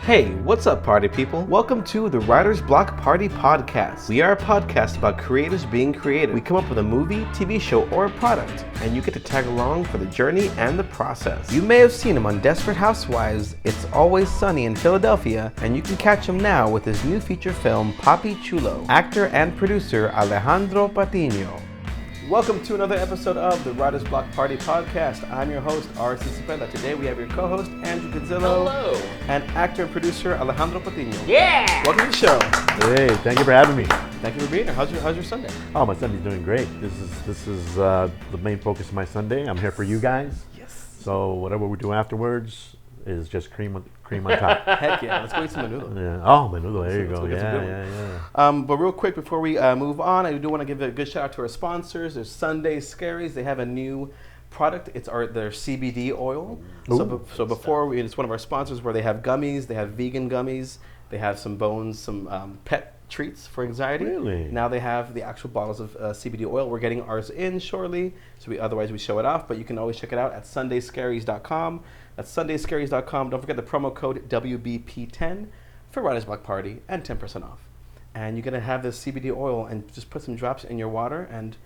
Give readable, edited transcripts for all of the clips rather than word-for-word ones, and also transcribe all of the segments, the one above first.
Hey, what's up, party people? Welcome to the Writer's Block Party Podcast. We are a podcast about creators being creative. We come up with a movie, TV show, or a product, and you get to tag along for the journey and the process. You may have seen him on Desperate Housewives, It's Always Sunny in Philadelphia, and you can catch him now with his new feature film, Papi Chulo. Actor and producer Alejandro Patino. Welcome to another episode of the Writer's Block Party Podcast. I'm your host, R.C. Cepeda. Today we have your co-host, Andrew Godzillo. Hello. And actor and producer, Alejandro Patino. Yeah! Welcome to the show. Hey, thank you for having me. Thank you for being here. How's your Sunday? Oh, my Sunday's doing great. This is the main focus of my Sunday. I'm here for you guys. Yes. So whatever we do afterwards is just cream on top. Heck yeah, let's go eat some menudo. Yeah. Oh, menudo, there you go. Let's get some good Yeah. But real quick, before we move on, I do want to give a good shout out to our sponsors. There's Sunday Scaries. They have a new product. It's their CBD oil. So before, it's one of our sponsors where they have gummies. They have vegan gummies. They have some bones, some pet treats for anxiety. Really? Now they have the actual bottles of CBD oil. We're getting ours in shortly. So otherwise we show it off. But you can always check it out at sundayscaries.com. That's sundayscaries.com. Don't forget the promo code WBP10 for Writer's Block Party and 10% off. And you're going to have this CBD oil and just put some drops in your water and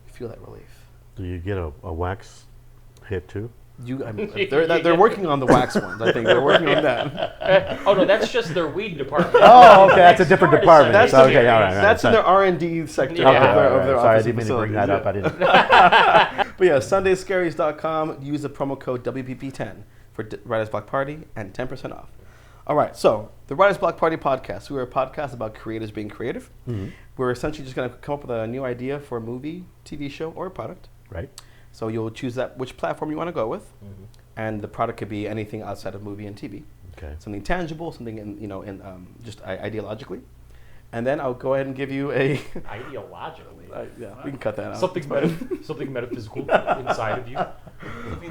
feel that relief. Do you get a wax hit too? They're working on the wax ones. I think they're working on that. Oh no, that's just their weed department. Oh, okay, that's a different department. That's okay, all right. That's in their R&D sector Yeah. of their Sorry, I office didn't mean to bring facilities, that up. I didn't. But yeah, sundayscaries.com. Use the promo code WPP10 for Writer's Block Party and 10% off. All right, so the Writer's Block Party Podcast. We're a podcast about creators being creative. Mm-hmm. We're essentially just going to come up with a new idea for a movie, TV show, or a product. Right. So you'll choose which platform you want to go with, and the product could be anything outside of movie and TV. Okay. Something tangible, something just ideologically. And then I'll go ahead and give you a... Ideologically. yeah, we can cut that out. Something metaphysical inside of you.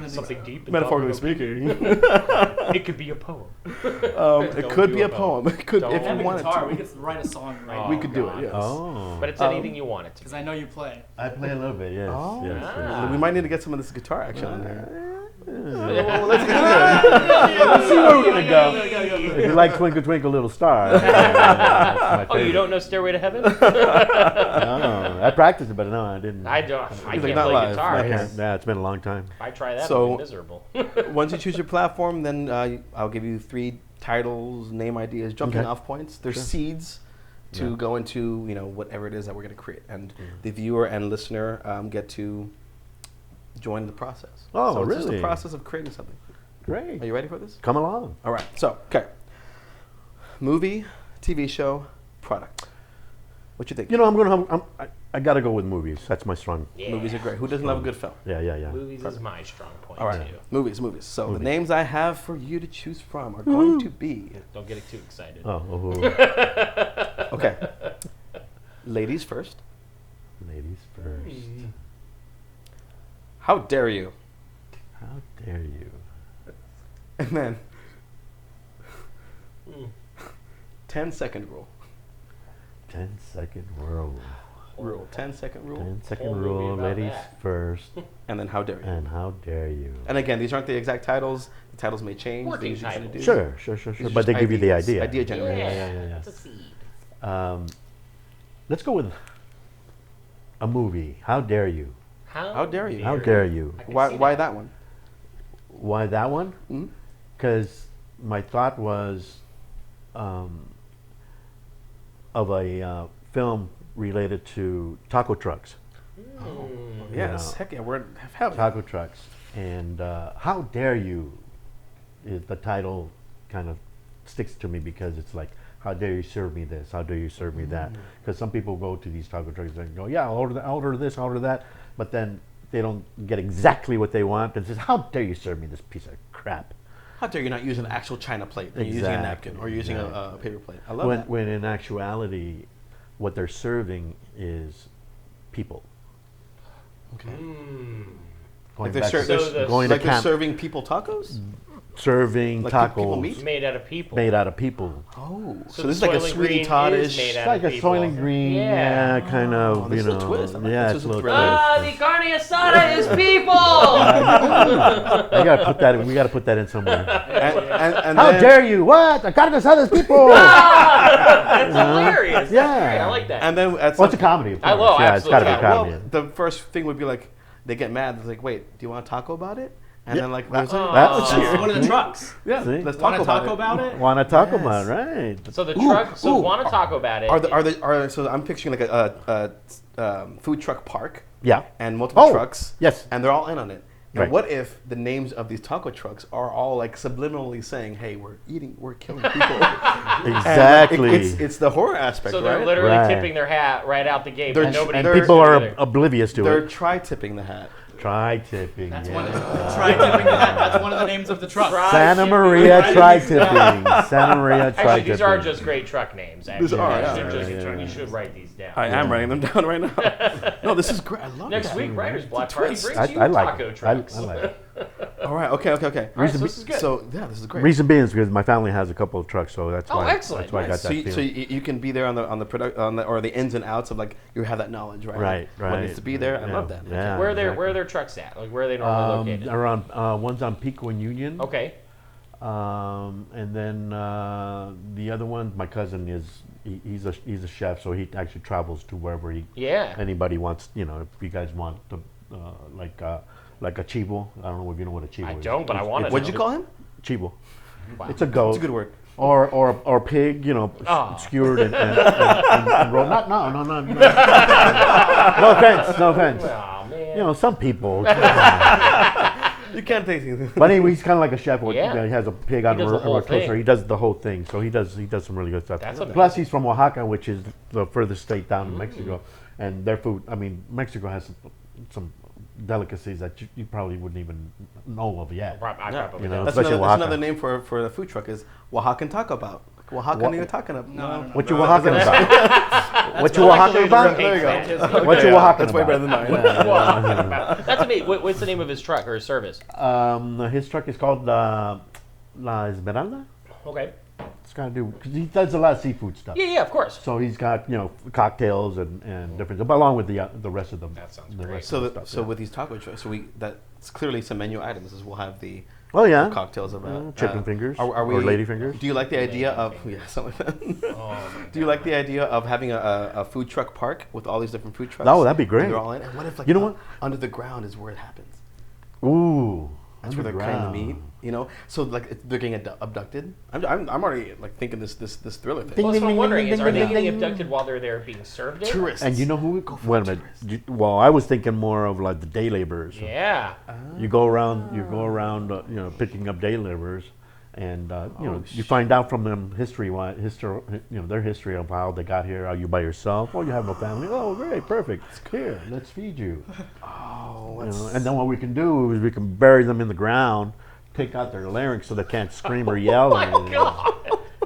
Something deep. And Metaphorically speaking. It could be a poem. It could be a poem. It could, if you wanted to. We could write a song right now. We could do it, yes. Oh. But it's anything you want it to. Because I know you play. I play a little bit, yes. Oh. Yes, Ah. We might need to get some of this guitar action on there. yes. Let's get it. Let's see where we're going to go. If you like Twinkle Twinkle Little Star. That's my Oh, you favorite. don't know Stairway to Heaven? No, I practiced it, but no, I didn't. I don't. I He's can't not play live. guitar. Okay. Yeah, it's been a long time. If I try that, So- I'll be miserable. Once you choose your platform, then I'll give you 3 titles, name ideas, jumping Okay. off points. There's Sure. seeds to Yeah. go into, whatever it is that we're going to create. And the viewer and listener get to join the process. Oh, so it's just the really? process of creating something. Great. Are you ready for this? Come along. All right. So, okay. Movie, TV show, product. What you think? I gotta go with movies. That's my strong. Yeah. Movies are great. Who doesn't love a good film? Yeah. Movies is my strong point. All right. Too. Movies. So the Movies. names I have for you to choose from are going to be... Don't get too excited. Oh, Okay. Ladies first. ladies first. How dare you? How dare you? And then 10-second rule. 10-second rule. 10-second rule. 10-second Whole movie rule. about Ladies that. first. And then how dare you? And how dare you? And again, these aren't the exact titles. The titles may change. Working Things you're gonna titles. do. Sure. These are But they just give you the ideas. idea. Idea generator. Yeah. It's a seed. Let's go with a movie. How dare you? How dare you? How dare you? I can Why? see Why that. that one? Why that one? Mhm. Because my thought was of a film related to taco trucks. Yes. know. Heck yeah. We're hell. Taco trucks. And how dare you is the title kind of sticks to me because it's like, how dare you serve me this? How dare you serve me that? Because some people go to these taco trucks and go, yeah, I'll order this, I'll order that. But then they don't get exactly what they want and says, how dare you serve me this piece of crap? How dare you not use an actual china plate? You're using a Exactly, napkin or using a exactly. paper plate. I love that. When in actuality, what they're serving is people. Okay. Going Like back they're, to- ser- So they're, the- going like to they're camp. serving people tacos? serving Like tacos people meat? Made out of people. made out of people. Oh, so the this is like a Soylent Sweeney Green Todd-ish. is made It's out like of a people. Soylent Green, Yeah. kind of, this you is a know. twist. I like Yeah, this it's a was a little thriller. twist. The carne asada is people. We gotta put that. We gotta put that in somewhere. And How then, dare you? What? I got this other people. That's hilarious. Yeah. That's great. I like that. And then at Well, it's some a comedy. Of I course. love- Yeah, it's gotta be a absolutely. comedy. well, the first thing would be like, they get mad. It's like, wait, do you want to talk about it? And Yeah. then like, That's that's That's one of the trucks. yeah, See? let's Want talk to about talk it. about it? Want to talk Yes. about right? So the Ooh, truck. So ooh. want to talk about it. So I'm picturing like a food truck park Yeah. and multiple Oh, trucks. yes. And they're all in on it. And Right. what if the names of these taco trucks are all like subliminally saying, "Hey, we're killing people." Exactly. And it's the horror aspect, So they're right? literally Right. tipping their hat right out the gate, They're- but nobody. And they're- people are either. oblivious to They're it. tri-tipping the hat. Tri-tipping. That's yeah. one of the tri-tipping that. That's one of the names of the truck. Santa Maria tri-tipping. Santa Maria tri-tipping. Actually, these are just great truck names. Actually. These are, These yeah. are just- Yeah, yeah, You should write these down. I am writing them down right now. No, this is great. I love Next that. week, Writers Block Party brings I, you I like taco it. trucks. I like it. All right. Okay. All right, so this is good. So yeah, this is great. Reason being is because my family has a couple of trucks, so that's Oh, why. excellent. That's why I got Nice. So, that you, so feeling. you can be there on the product or the ins and outs of like you have that knowledge, right? Right, What right. needs to be there. I Yeah, love that. yeah. Where are their exactly. Where are their trucks at? Like where are they normally located? Around one's on Pico and Union. Okay. And then the other one, my cousin he's a chef, so he actually travels to wherever Yeah. anybody wants. You know, if you guys want the like a chivo. I don't know if you know what a chivo is. I don't, but I want to. What'd you call him? Chivo. Wow. It's a goat. It's a good word. Or pig, you know, Ah. skewered and rolled. No. No offense. Oh man. You know, some people. You can't take things. But anyway, he's kind of like a chef. Yeah. He has a pig on He does a the whole rotisserie. thing. He does the whole thing. So he does some really good stuff. That's amazing. Plus, he's from Oaxaca, which is the furthest state down in Mm. Mexico, and their food. I mean, Mexico has some delicacies that you probably wouldn't even know of yet. I Yeah. probably You know, don't. That's especially another, Oaxaca. name for the food truck is Oaxacan Taco Bout. Like Oaxacan you're talking about. No. What you Oaxacan about? What you Molecular Oaxacan about? There you go. Okay, What you yeah, Oaxacan That's way about? better than mine. Oaxacan about. That's me. What's the name of his truck or his service? His truck is called La Esmeralda. Okay. It's got to do because he does a lot of seafood stuff. Yeah, of course. So he's got cocktails and different, but along with the rest of them. That sounds the great. rest So of the stuff, so yeah. with these taco trucks, that's clearly some menu items. Is we'll have the Oh yeah, cocktails of chicken fingers Are we, or lady fingers. Do you like the idea of something like that? Oh, Do you like the idea of having a food truck park with all these different food trucks? Oh, that'd be And great. they're all in. And what if like You know what? under the ground is where it happens? Ooh, That's where they're cutting the meat. You know, so like they're getting abducted. I'm already like thinking this thriller thing. Well, that's what I'm wondering is, are they ding, getting ding. abducted while they're there being served it? Tourists. And you know who? Go for Wait a the minute. tourists. Well, I was thinking more of like the day laborers. Yeah. You go around, picking up day laborers, and you find out from them their history of how they got here. Are you by yourself? Oh, you have no family. Oh, great, perfect. Here, let's feed you. Oh, And then what we can do is we can bury them in the ground, take out their larynx so they can't scream or yell.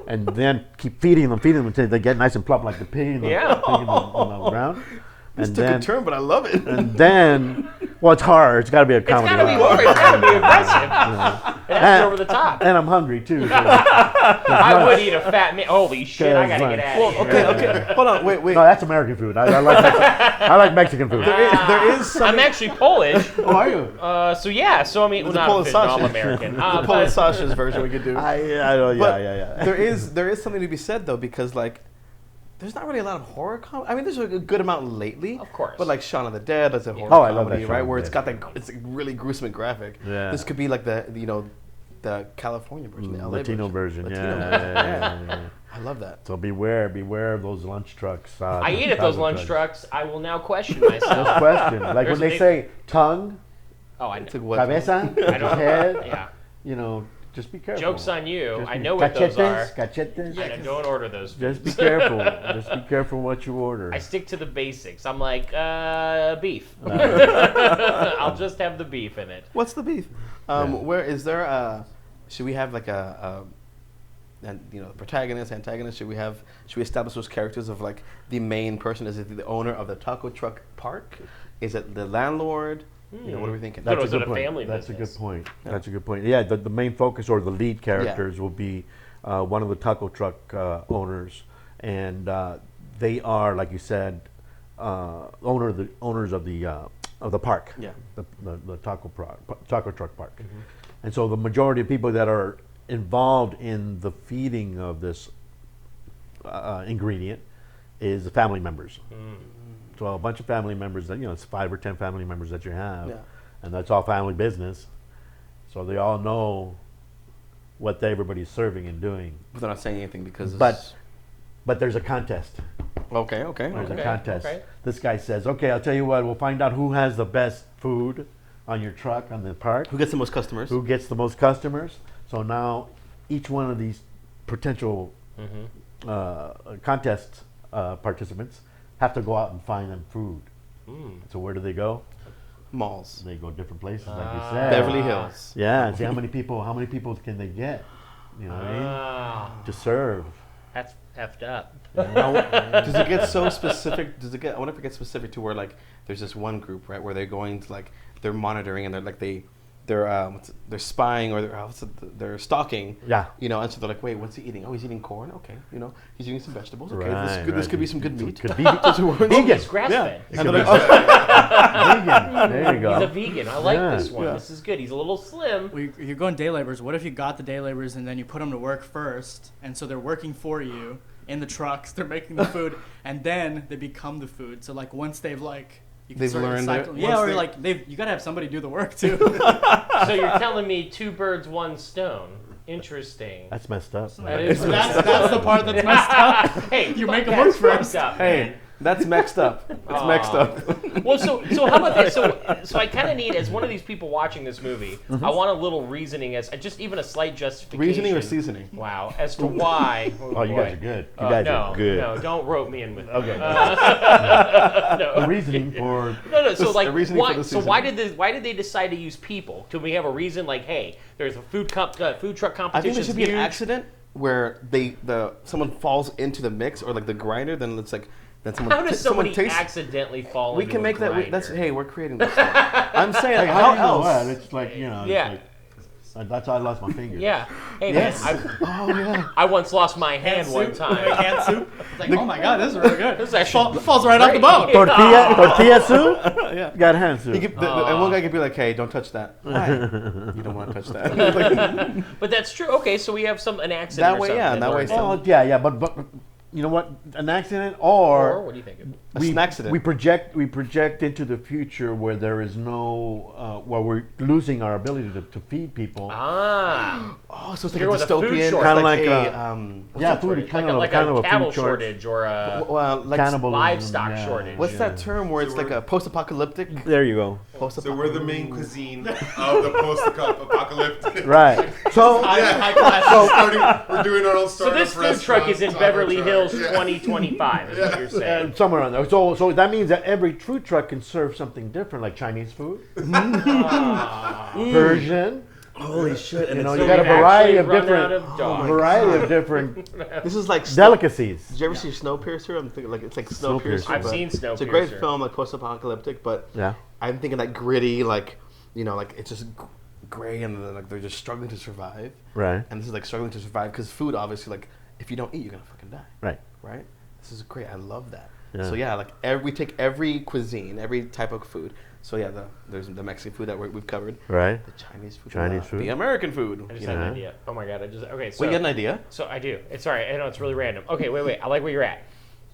And then keep feeding them until they get nice and plump like the pig, pig on the ground. this And took then, a turn, but I love it. and then, well, it's hard. It's got to be a It's comedy. gotta be right? more. It's gotta be aggressive. It has to be over the top. And I'm hungry too. So. I would eat a fat man. Holy shit! I gotta Well, get out of here. Okay. Hold on. Wait. No, that's American food. I like Mexican food. There is something. I'm actually Polish. Oh, are you? So yeah. So I mean, well, The not Polish official, I'm sausage. American. the Polish sausage version we could do. I don't. But Yeah. there is something to be said though, because like there's not really a lot of horror comedy. I mean, there's a good amount lately. Of course. But like Shaun of the Dead, that's a horror Oh, I love comedy, that Shaun right? of Where the it's Dead. got it's really gruesome and graphic. Yeah. This could be like the California version, the LA Latino version. Latino Yeah. I love that. So beware of those lunch trucks. I eat at those lunch trucks. I will now question Just myself. question. Like when they say tongue, Oh, I It's know. like what? cabeza, I don't. head, Yeah. just be careful. Jokes on you. Just I be- know what those are. Cachetes. And I don't order those. Just be careful. Just be careful what you order. I stick to the basics. I'm like, beef. I'll just have the beef in it. What's the beef? Where is there should we have like protagonist, antagonist? Should we establish those characters of like the main person? Is it the owner of the taco truck park? Is it the landlord? You know, what are we thinking? That's That's a a good good point. family That's a business. good point. That's a good point. Yeah, the main focus or the lead characters will be one of the taco truck owners, and they are, like you said, owners of the park. Yeah. The taco truck park. And so the majority of people that are involved in the feeding of this ingredient is the family members. So a bunch of family members that, it's 5 or 10 family members that you have, and that's all family business. So they all know what everybody's serving and doing. But they're not saying anything because. But there's a contest. Okay. There's Okay, a contest. okay. This guy says, "Okay, I'll tell you what. We'll find out who has the best food on your truck on the park. Who gets the most customers? Who gets the most customers." So now each one of these potential contest participants have to go out and find them food. So where do they go? Malls. They go different places, like you said. Beverly Hills. Yeah. See how many people can they get? You know what I mean? To serve. That's effed up. Does it get so specific? I wonder if it gets specific to where like there's this one group, right, where they're going to like they're monitoring and they're spying or they're stalking. Yeah. You know, and so they're like, wait, what's he eating? Oh, he's eating corn. Okay. You know, he's eating some vegetables. Okay, this could be some good meat. Could be Vegan. He's grass-fed. And they're like, vegan. There you go. He's a vegan. I like Yeah. this one. This is good. He's a little slim. Well, you're going day laborers. What if you got the day laborers and then you put them to work first, and so they're working for you in the trucks, they're making the food, and then they become the food. So like once they've like you can They've start learned cycling. it. Yeah, Once or like you gotta have somebody do the work too. So you're telling me 2 birds, 1 stone. Interesting. That's messed up. That is that's the part that's messed up. Hey, You fuck, make 'em work that's fucked first. up, hey, man. that's mixed up. It's mixed up. Well, so how about this? So I kind of need, as one of these people watching this movie, I want a little reasoning, as just even a slight justification. Reasoning or seasoning? Wow, as to why. Oh, you guys are good. You guys are good. No, don't rope me in with that. Okay. No. The reasoning for No. So like, the reasoning why? for the So seasoning. why did they decide to use people? Do we have a reason? Like, hey, there's a food truck competition. I think there should be an accident where someone falls into the mix or like the grinder. Then it's like then someone. How does someone somebody tastes. accidentally fall? We into can a make that. grinder? That's hey, we're creating this. I'm saying like, I how don't know what. else? It's like it's Yeah. like, that's how I lost my finger. Yeah. Hey Yes. man, Oh yeah. I once lost my hand one Make time. hand soup. It's like, oh my god, this is really good. This is actually falls right off the bone. Tortilla soup. Yeah. Got hand soup. And one guy could be like, "Hey, don't touch that." Why? You don't want to touch that. But that's true. Okay, so we have an accident. That or way, yeah, something that where way it's- Oh yeah, but you know what? An accident Or or what do you think? A snacksident. we project into the future where there is no where we're losing our ability to feed people. Ah, Oh, so it's like You're a with a food dystopian, shortage. Kinda like like a yeah, food kind of like kind a of cattle food shortage. shortage or a like Cannibalism, livestock yeah. shortage. what's that term where it's like a post-apocalyptic? There you go. So we're the main cuisine of the post-apocalyptic. Right. So High class. We're doing our own So startup this food truck is in restaurant, Beverly taco Hills truck. 2025, is what you're saying. somewhere on there. So that means that every food truck can serve something different, like Chinese food, Persian. Holy shit! And You know, it's you got a we've variety of actually run different, out of dogs. this is like delicacies. Did you ever see Snowpiercer? I'm thinking like it's like Snowpiercer. Snowpiercer. I've but seen It's a great Snowpiercer. film, like post-apocalyptic, but Yeah. I'm thinking that gritty, like like it's just gray and like they're just struggling to survive. Right. And this is like struggling to survive because food, obviously, like if you don't eat, you're gonna fucking die. Right. Right? This is great. I love that. Yeah. So yeah, like we take every cuisine, every type of food. So yeah, there's the Mexican food that we've covered. Right. The Chinese food. Chinese food. The American food. I just you had know. an idea. Oh my god, okay. So Wait, you got an idea? So I do. It's all right. I know it's really random. Okay, wait. I like where you're at.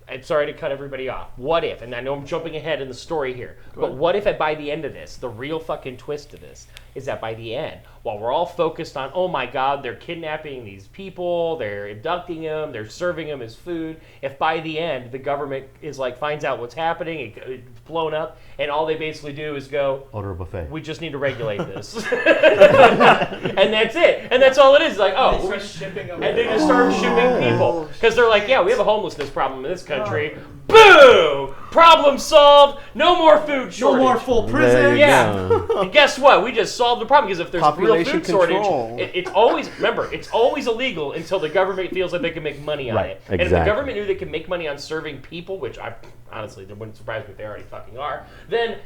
I'm sorry to cut everybody off. What if, and I know I'm jumping ahead in the story here, but what if by the end of this, the real fucking twist of this is that by the end, while we're all focused on, oh my God, they're kidnapping these people, they're abducting them, they're serving them as food, if by the end the government is like, finds out what's happening, it's blown up, and all they basically do is go, Order a buffet. we just need to regulate this. And that's it. And that's all it is. Like, oh, Start shipping them. and they just start shipping people because they're like, yeah, we have a homelessness problem in this country. Boom! Problem solved. No more food No shortage. more full There prison. you Yeah. go. And guess what? We just solved the problem because if there's Population real food shortage, control. it's always it's always illegal until the government feels like they can make money on Right, it. And if the exactly. government knew they could make money on serving people, which I honestly it wouldn't surprise me if they already fucking are, then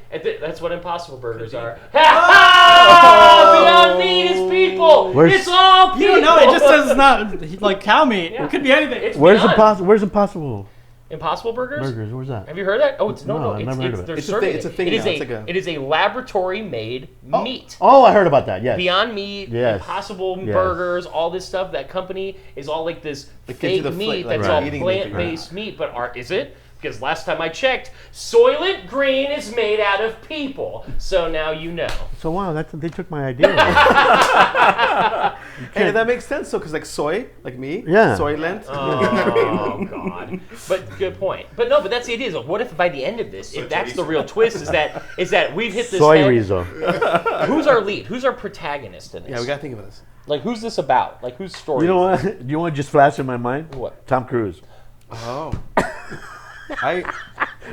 that's what Impossible Burgers are. Beyond Meat is people. Where's- It's all people. You don't know. It just says it's not like cow meat. Yeah. It could be anything. It's Where's beyond. Impossible Impossible Burgers? Burgers? Where's that? Have you heard that? Oh, it's No, I've never heard of it. They're It's a serving thing- it's a thing it. It is now. a It's like a- it is a laboratory-made meat. Oh, I heard about that. Yes. Beyond Meat, Yes. Impossible Yes. Burgers, all this stuff. That company is all like this It gives you fake the meat like, that's right. all eating plant-based meat. But is it? Because last time I checked, Soylent Green is made out of people. So now you know. So wow, they took my idea. Hey, that makes sense. So, because like soy, like me, Yeah. Soylent. Oh God! But good point. But no, but that's the idea. Is like, what if by the end of this, if that's the real twist, is that we've hit this Soy head- Rizzo. Who's our lead? Who's our protagonist in this? Yeah, we gotta think of this. Like, who's this about? Like, whose story? You know is what? You want to just flash in my mind? What? Tom Cruise. Oh.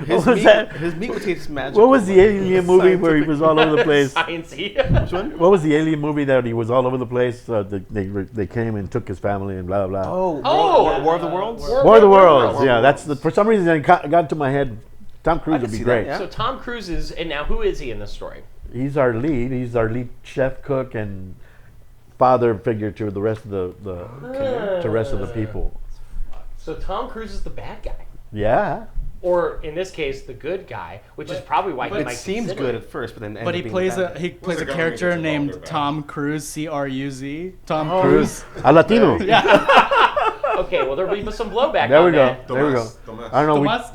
His was meat, that? His meat would taste magical. What was the alien movie where he was all over the this? place? Sciencey. Which one? What was the alien movie that he was all over the place? They came and took his family and blah blah. Oh, War of the Worlds? War of the Worlds. Yeah, that's for some reason it got into my head. Tom Cruise could would be see great. that, yeah. So Tom Cruise is, and now who is he in this story? He's our lead. He's our lead chef, cook, and father figure to the rest of the rest of the people. So Tom Cruise is the bad guy, Yeah. or in this case, the good guy, which is probably why he It might seems consider good it. at first, but then But he plays a the government character gets involved, named they're bad. Tom Cruise, Cruz. Tom Oh, Cruise. A Latino. Okay, well there'll be some blowback. There on we go. that. There we go. Tomas. I don't know. Tomas?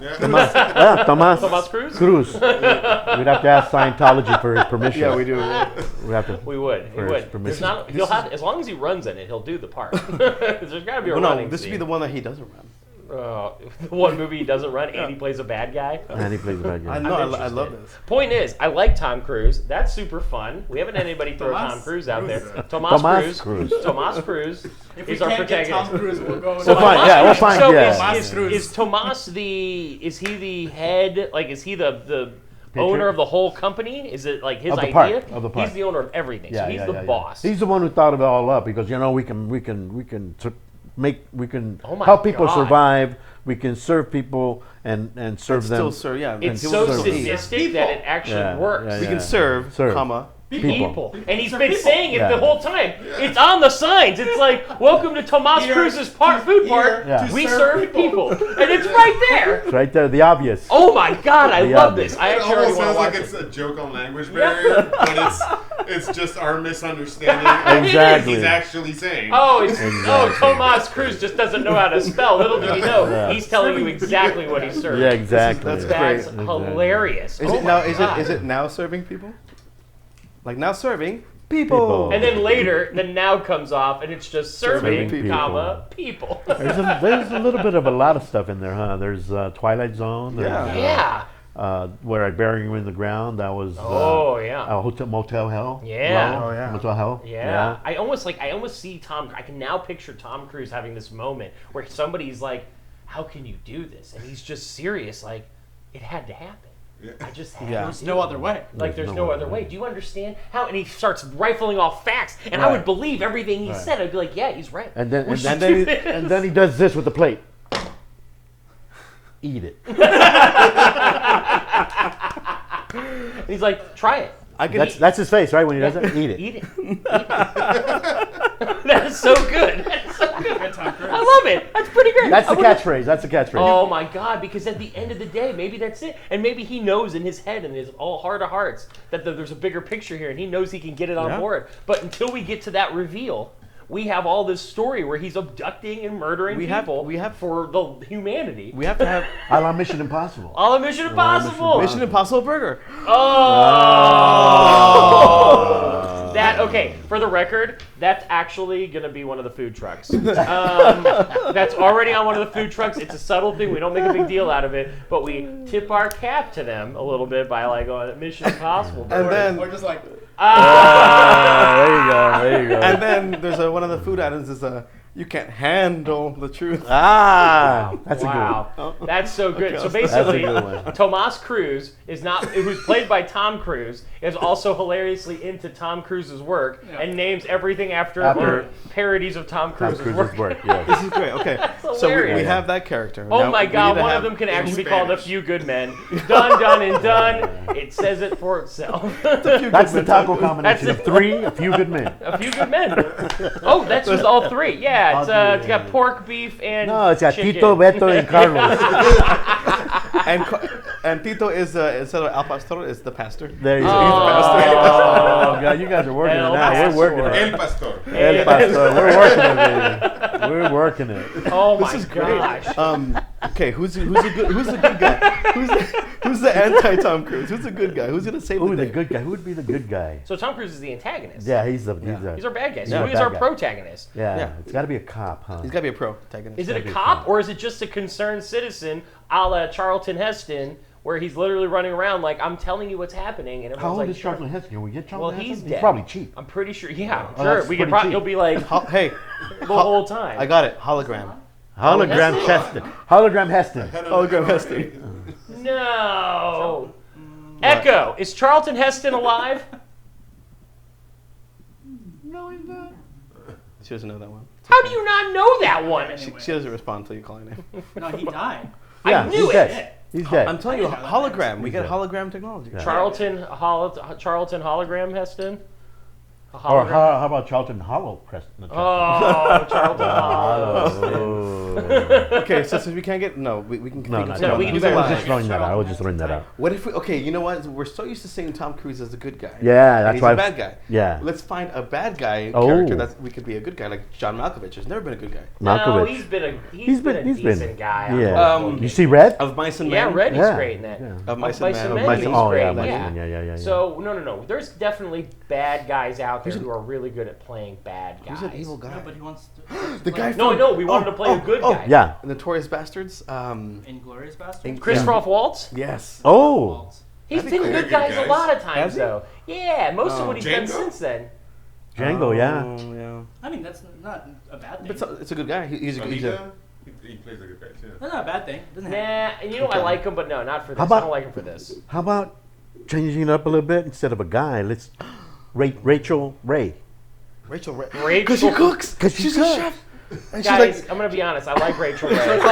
Yeah. Tomas. Tomas Cruise? Cruz. We'd have to ask Scientology for his permission. Yeah, we do. We have to. We would. He For his would. There's permission. not. He'll have as long as he runs in it, he'll do the part. There's got to be a Well, no, running this would be scene. the one that he doesn't run. The one movie he doesn't run and he plays a bad guy. And he plays the bad guy. I know, I interested. love this. Point is, I like Tom Cruise. That's super fun. We haven't had anybody throw Tomas Tom Cruise out there. Cruise. Tomas Tomas Cruise. Cruise. Tomas Cruise If we is our can't get protagonist. Tom Cruise, we'll go. We'll find- yeah, we'll find- So yeah. Tomas Cruise. is Tomas is he the head? Like, is he the owner of the whole company? Is it like his Of the idea? park, of the park. He's the owner of everything. So he's the boss. He's the one who thought of it all up because we can Oh my help people God. survive. We can serve people and serve them. Still serve, yeah. It's and so still serve them. sadistic that it actually Yeah, works. yeah, We yeah. can serve, Serve. comma. People. And he's Serve been people. saying it Yeah. the whole time. It's on the signs. It's like, welcome to Tomas Here Cruise's food here park. Yeah. We serve serve people. people. And it's right there. It's right there, the obvious. Oh my God, I The love obvious. this. I It actually already almost want to sounds like watch it's it. a joke on language barrier, but it's just our misunderstanding of what Exactly. he's actually saying. Oh, it's Exactly. Tomas Cruise just doesn't know how to spell. Little do we know, Yeah. he's telling you exactly what he's serving. Yeah, exactly. That's That's great. hilarious. Is Oh it my now? God. Is it now serving people? Like now serving people. And then later, the now comes off, and it's just serving, Serving comma, people. There's a little bit of a lot of stuff in there, huh? There's Twilight Zone. There's, Yeah. Yeah. where I bury you in the ground. That was Oh, yeah. Motel Hell. Yeah. No? Oh, yeah. Motel Hell. Yeah. I almost see Tom. I can now picture Tom Cruise having this moment where somebody's like, "How can you do this?" And he's just serious, like, "It had to happen. I just had Yeah. to There's do no it." other way. Like there's no other way. Do you understand how? And he starts rifling off facts, and I Right. would believe everything he Right. said. I'd be like, "Yeah, he's right." And then We and should then, do he, this. and then he does this with the plate. Eat it. And he's like, "Try it." I can That's his face, right? When he does that, eat it. Eat it. That is so good. That is so good. I love it. That's pretty great. That's I the wouldn't- catchphrase. That's the catchphrase. Oh my God! Because at the end of the day, maybe that's it, and maybe he knows in his head and his all heart of hearts that there's a bigger picture here, and he knows he can get it on Yeah. board. But until we get to that reveal, we have all this story where he's abducting and murdering We have- people. we have- for the humanity. We have to have A la Mission Impossible. All of Mission Impossible. Mission Impossible Burger. Oh. That okay. For the record, that's actually gonna be one of the food trucks. That's already on one of the food trucks. It's a subtle thing. We don't make a big deal out of it, but we tip our cap to them a little bit by like going Mission Impossible. And then Or just like, There you go. There you go. and then there's one of the food items is a You can't handle the truth. That's a good Wow, one. that's so good. Okay, So that's a basically, good one. Tomas Cruz is not, who's played by Tom Cruise, is also hilariously into Tom Cruise's work and names everything after or parodies of Tom Tom Cruise's Cruise's work. work, yes. This is great. Okay, so we hilarious. have that character. Oh Now, my we God! need to One of have- them can actually be in called A Spanish. Few Good Men. Done, done, and done. It says it for itself. That's the taco combination of 3, a few good men. A Few Good Men. Oh, that's just all 3. Yeah, it's got pork, beef, and No, it's got chicken. Tito, Beto, and Carlos. and Tito is instead of Al Pastor is the pastor. There you go. Oh. Oh, God, you guys are working El it out. We're working it. El Pastor. El Pastor. We're working it, baby. We're working it. Oh my This is great. gosh. Okay, who's the good guy? Who's the anti Tom Cruise? Who's the good guy? Who's gonna save Who the the day? good guy? Who would be the good guy? So Tom Cruise is the antagonist. Yeah, he's a. He's our bad guy. Yeah, So who is bad our guy. protagonist? Yeah, Yeah. it's got to be a cop, huh? He's got to be a protagonist. Is it a be cop fun. or is it just a concerned citizen, a la Charlton Heston, where he's literally running around like, I'm telling you what's happening, and How everyone's old like, is Charlton Heston? Can we get Charlton Well, Heston? he's dead. probably cheap. I'm pretty sure. Yeah, Oh, sure. that's We could pretty probably. cheap. He'll be like Hey, the whole time. I got it. Hologram. Hologram Heston. Hologram Heston. Hologram Heston. No. Echo. Is Charlton Heston alive? No, he's not. She doesn't know that one. How do you not know that one? She doesn't respond until you call her name. No, he died. Yeah, knew he's it. dead. He's dead. I'm telling you, I didn't know that. hologram. We get dead. hologram technology. Yeah. Charlton hologram Heston. A Or hologram? how about Charlton Hollow Preston? Oh, Charlton Hollow. Oh. Okay, so since we can't get we can. No, we no, can no. No, we I can was do better. just throwing that out. I was just throwing that out. What if we? Okay, you know what? We're so used to seeing Tom Cruise as a good guy. Yeah, And that's he's why. a bad guy. Yeah. Let's find a bad guy Oh. character that we could be a good guy, like John Malkovich. Has never been a good guy. No, Malkovich. he's been a decent guy. on Yeah. multiple You see Red? Of Mice and Yeah, Men. Red is Yeah, great in that. yeah. Of Mice and Men. Men, Mice- he's oh, great. yeah, Mice and Men, yeah. So no. There's definitely bad guys out there who are really good at playing bad guys. Who's an evil guy? No, but he wants to. The guy. No, from- no, we wanted to play a good guy. Yeah. Notorious Bastards. Inglorious Bastard. Christoph Waltz. Yes. Oh. He's That'd be been cool. good guys a Guys. lot of Has times he? though. Yeah, most of what he's done Django? since then. Django, yeah. Oh, yeah. I mean, that's not a bad thing. But it's a good guy. He's a Alita, he plays a good guy too. That's not a bad thing. Doesn't Nah, have. and you know I like him, but no, not for this. How about- I don't like him for this. How about changing it up a little bit? Instead of a guy, let's rate Rachel Ray. Rachel. Rachel- Because she cooks. 'Cause she she's a cooks. chef. And Guys, she's like, I'm gonna be honest. I like Rachel Ray. It's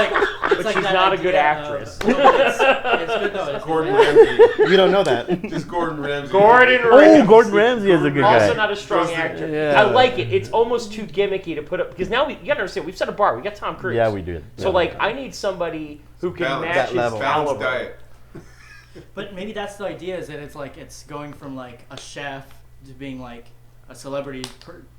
But she's that not a good idea actress. of- no, it's good though. It's Gordon Ramsay. you don't know that. Just Gordon Ramsay. Gordon Oh, Ramsay. Gordon Ramsay is a good Also guy. not a strong Just- actor. yeah. I like it. It's almost too gimmicky to put up because now you gotta understand we've set a bar. We got Tom Cruise. Yeah, we did. So Yeah. like I need somebody who can Balance. match That his level. Balanced caliber. diet. But maybe that's the idea is that it's going from like a chef to being like a celebrity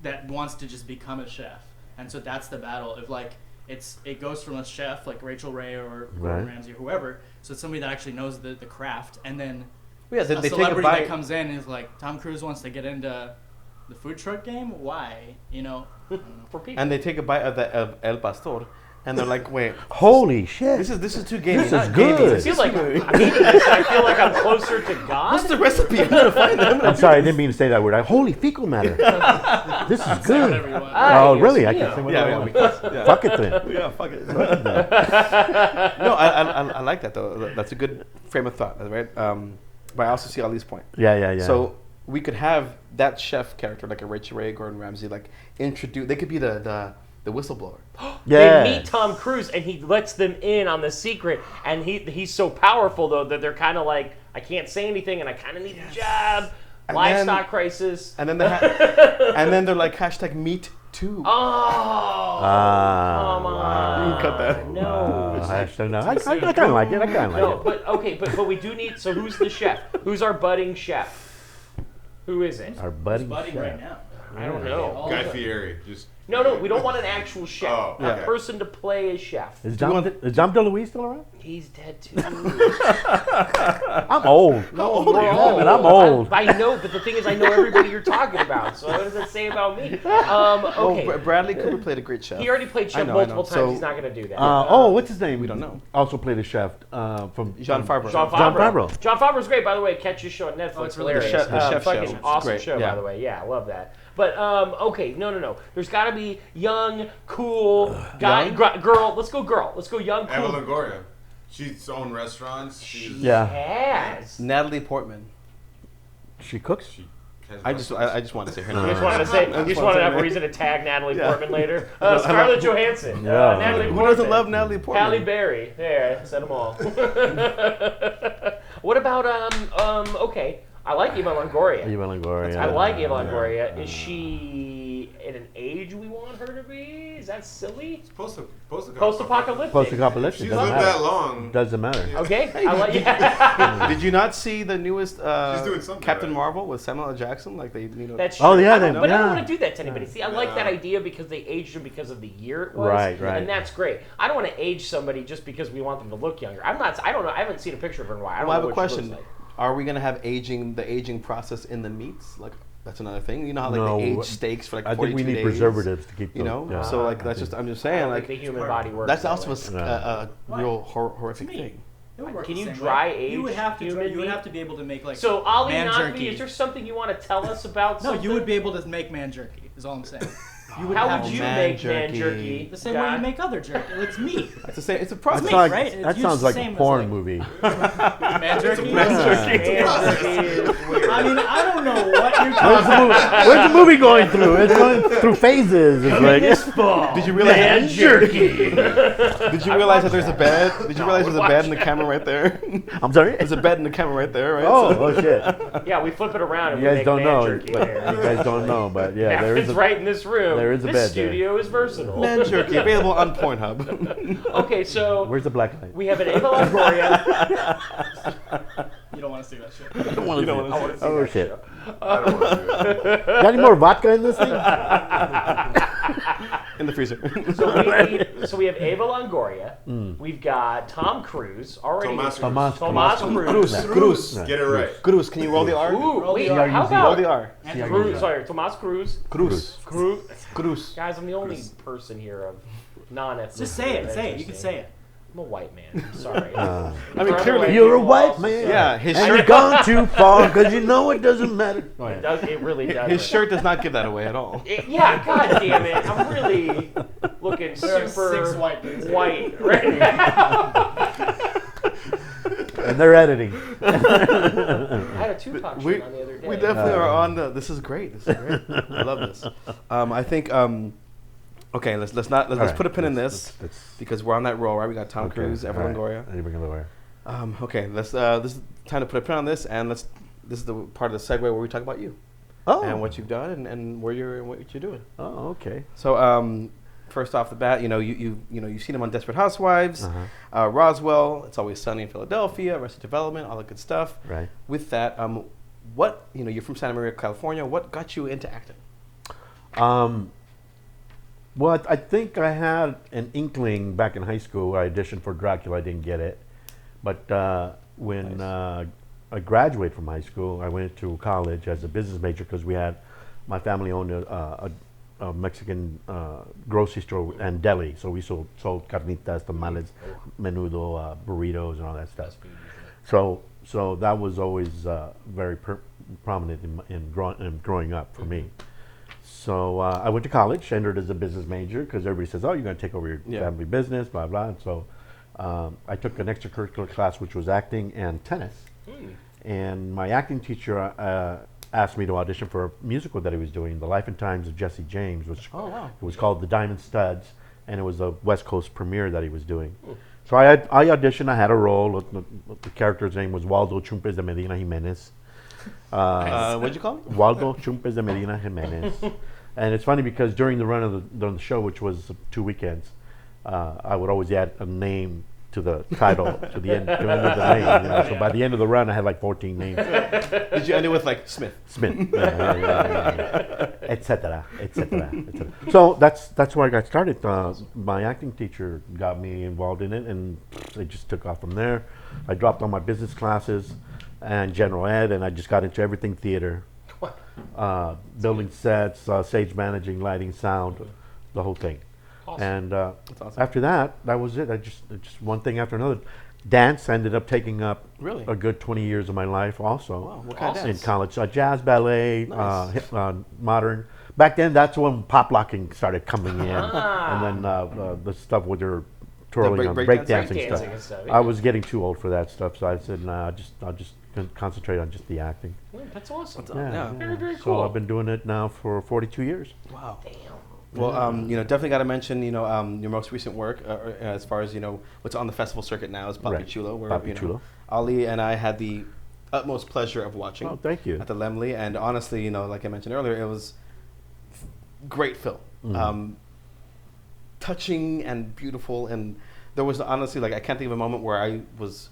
that wants to just become a chef, and so that's the battle of like it goes from a chef like Rachel Ray or Gordon Right. Ramsay or whoever, so it's somebody that actually knows the craft, and then Yeah, a they take a celebrity that bite. comes in and is like Tom Cruise wants to get into the food truck game. Why? You know. For people. And they take a bite of El Pastor, and they're like, "Wait, Holy shit! this is too gamey. This is not good. gamey. I feel like I'm eating this. I feel like I'm closer to God. What's the recipe? I'm gonna find them. I'm sorry, I didn't mean to say that word. Holy fecal matter. This is Whatever good. you want. Oh, Yes, really? I yeah. can say whatever I Yeah, want. yeah. Fuck it then. Yeah, fuck it. No, I like that though. That's a good frame of thought, right? But I also see Ali's point. Yeah. So we could have that chef character, like a Rachel Ray, Gordon Ramsay, like introduce. They could be the whistleblower. Yeah. They meet Tom Cruise and he lets them in on the secret, and he's so powerful though that they're kind of like, I can't say anything, and I kind of need a job. And Livestock then- crisis. And then and then they're like hashtag meat too. Oh, Ah, come on. wow. You can cut that. No. Hashtag no. I kind of like it. I kind of like No, it. but okay, but we do need. So who's the chef? Who's our budding chef? Who is it? Our buddy. Budding chef. right now. I don't know. All Guy of it. Fieri. Just. No, we don't want an actual chef. Oh, A okay. person to play a chef. Is Dom DeLuise still around? He's dead too. I'm old. We're but I'm old. I know, but the thing is, I know everybody you're talking about. So what does that say about me? Okay. Oh, Bradley Cooper played a great chef. He already played chef I know. multiple times. So- He's not going to do that. What's his name? We don't know. Also played a chef from Jean Favreau. John John Favreau. Favreau. John Favreau's great, by the way. Catch his show on Netflix. Oh, it's really hilarious. good. The chef show. Fucking It's awesome great. show, Yeah. by the way. Yeah, I love that. But okay, no. There's got to be young, cool guy, girl. Let's go, girl. Let's go, young, cool. Eva Longoria. She's owned restaurants. She's, Yes. Natalie Portman. She cooks. She has I just wanted to say her name. You just wanted to say. You just wanted to have a reason to tag Natalie Portman later. Scarlett Johansson. Yeah. Natalie Who Portman. doesn't love Natalie Portman? Halle Berry. There, I said them all. What about okay. I like Eva Longoria. Eva Longoria. I like Eva Longoria. Is she in an age we want her to be? Is that silly? It's post-apocalyptic. Post-apocalyptic. Post-apocalyptic. She's Doesn't lived matter. that long. Doesn't matter. Okay, I like. Yeah. Did you not see the newest doing something, Captain right? Marvel with Samuel L. Jackson? Like they, That's Oh, true. yeah, I don't- they- but I don't yeah. want to do that to anybody. See, I like No. that idea because they aged him because of the year it was. Right. And that's great. I don't want to age somebody just because we want them to look younger. I don't know. I haven't seen a picture of her in a while. I don't Well, I know have a what she question. looks like. Are we gonna have the aging process in the meats? Like that's another thing. You know how No, they age steaks for like I 42 think we need days? preservatives to keep You know, yeah. so like that's just I'm just I saying don't like think the human body works. that's that also way. a Why? real horrific me. thing. It would work Can the you same dry way. age You would have to. human You would meat? have to be able to make like So Ali man Nakvi, jerky. is there something you want to tell us about? No, something? you would be able to make man jerky. Is all I'm saying. You would How have would to you man make jerky. man jerky? the same way you make other jerky. It's meat. It's the same. It's a That process. meat, sounds, right? It's that used sounds the like same a as, porn like- movie. Man jerky. Man jerky is weird. I mean, I don't know what you're Where's talking the movie? Where's the movie going through? It's going through phases. It's like This fall. Did you realize? Man jerky. Did you realize that there's a bed? Did you realize there's a bed in the camera right there? I'm sorry. There's a bed in the camera right there, right? Oh shit! Yeah, we flip it around and You we guys make don't man know. jerky But there. you guys don't know, but yeah, there is Happens a right in this room. there is a this bed there. studio is versatile. Man jerky available on Pornhub. Okay, so Where's the black light? we have an Eva Longoria. You don't want to see that shit. I don't want to You don't see. wanna I want to see Oh that shit! show. I don't want to do it. Got any more vodka in this thing? In the freezer. So we have Eva Longoria. We've got Tom Cruise already. Tomas Tomas Cruise. Cruz. Get it right. Cruz. Can you roll the R? Ooh, wait, C-R-U-Z. how Roll about the R. Cruz? Sorry, Tomas Cruise. Cruz. Cruz. Cruz. Guys, I'm the only person here of non-ethnic. Just say it. Say it. You can say it. I'm a white man. I'm sorry. I mean, For clearly, other You're a people white also man. say- yeah, his And you've shirt. gone too far because you know it doesn't matter. Oh, It yeah. does. It really does. His shirt does not give that away at all. Yeah, god damn it. I'm really looking There are super 6 white dudes. white right now. And they're editing. I had a Tupac We, shirt on the other day. we definitely are on the. This is great. This is great. I love this. I think. Okay, let's put a pin in this because we're on that roll, right? We got Tom Cruise, Eva Longoria. Okay, let's. This is time to put a pin on this, and this is the part of the segue where we talk about you and what you've done and what you're doing. Oh, okay. So, first off the bat, you've seen him on Desperate Housewives, Roswell, It's Always Sunny in Philadelphia, Arrested Development, all that good stuff. Right. With that, what you're from Santa Maria, California. What got you into acting? Well, I think I had an inkling back in high school. I auditioned for Dracula. I didn't get it. But when I graduated from high school, I went to college as a business major because my family owned a Mexican grocery store and deli. So we sold carnitas, tamales, menudo, burritos, and all that stuff. So that was always very prominent in growing up for me. So I went to college, entered as a business major because everybody says, "Oh, you're going to take over your family business, blah blah." And so I took an extracurricular class, which was acting and tennis. And my acting teacher asked me to audition for a musical that he was doing, The Life and Times of Jesse James, which it was called The Diamond Studs, and it was a West Coast premiere that he was doing. So I auditioned. I had a role. The character's name was Waldo Chumpes de Medina Jimenez. What'd you call him? Waldo Chumpes de Medina Jimenez. And it's funny because during the run of the show, which was 2 weekends, I would always add a name to the title, to the end of the name. So by the end of the run, I had like 14 names. Did you end it with like Smith? Etc. So that's where I got started. My acting teacher got me involved in it, and it just took off from there. I dropped all my business classes and general ed, and I just got into everything theater. Building sets, stage managing, lighting, sound, the whole thing. Awesome. And awesome. after that was it. I just one thing after another. Dance ended up taking up Really? a good 20 years of my life also. Wow, what kind of In dance? college. Jazz, ballet, Nice. modern. back then, that's when pop locking started coming in, Ah. and then the stuff with your twirling on break breakdancing dancing stuff. and stuff, I yeah. was getting too old for that stuff, so I said, nah, I'll just concentrate on just the acting. Well, that's awesome. Yeah. Very, very So cool. I've been doing it now for 42 years. Wow. Damn. Well, definitely got to mention, your most recent work as far as, what's on the festival circuit now is Papi Right. Chulo. Where, Papi Chulo. Ali and I had the utmost pleasure of watching. Oh, thank you. At the Lemley, and honestly, like I mentioned earlier, it was great film. Touching and beautiful, and there was honestly, like, I can't think of a moment where I was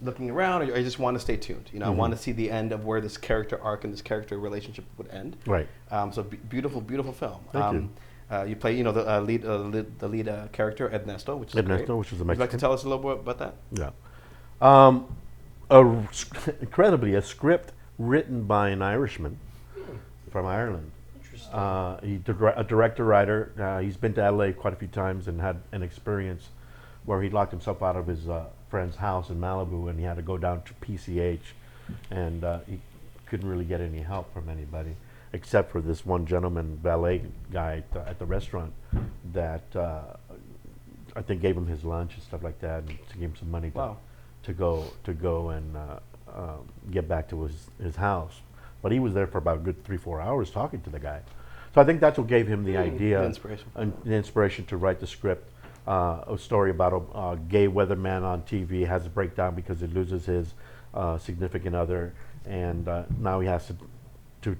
looking around, or I just want to stay tuned. I want to see the end of where this character arc and this character relationship would end. Right. So beautiful, beautiful film. Thank you. You play, the lead character Ernesto, which is Ernesto, great. which is a Would you like to Mexican. tell us a little bit about that? Yeah. Incredibly, a script written by an Irishman from Ireland. Interesting. He's a director-writer. He's been to LA quite a few times and had an experience where he locked himself out of his friend's house in Malibu, and he had to go down to PCH, and he couldn't really get any help from anybody except for this one gentleman, valet guy at the restaurant that I think gave him his lunch and stuff like that, and to give him some money Wow. to go and get back to his house. But he was there for about a good 3-4 hours talking to the guy. So I think that's what gave him the idea, the inspiration. the inspiration to write the script. A story about a gay weatherman on TV has a breakdown because he loses his significant other, and now he has to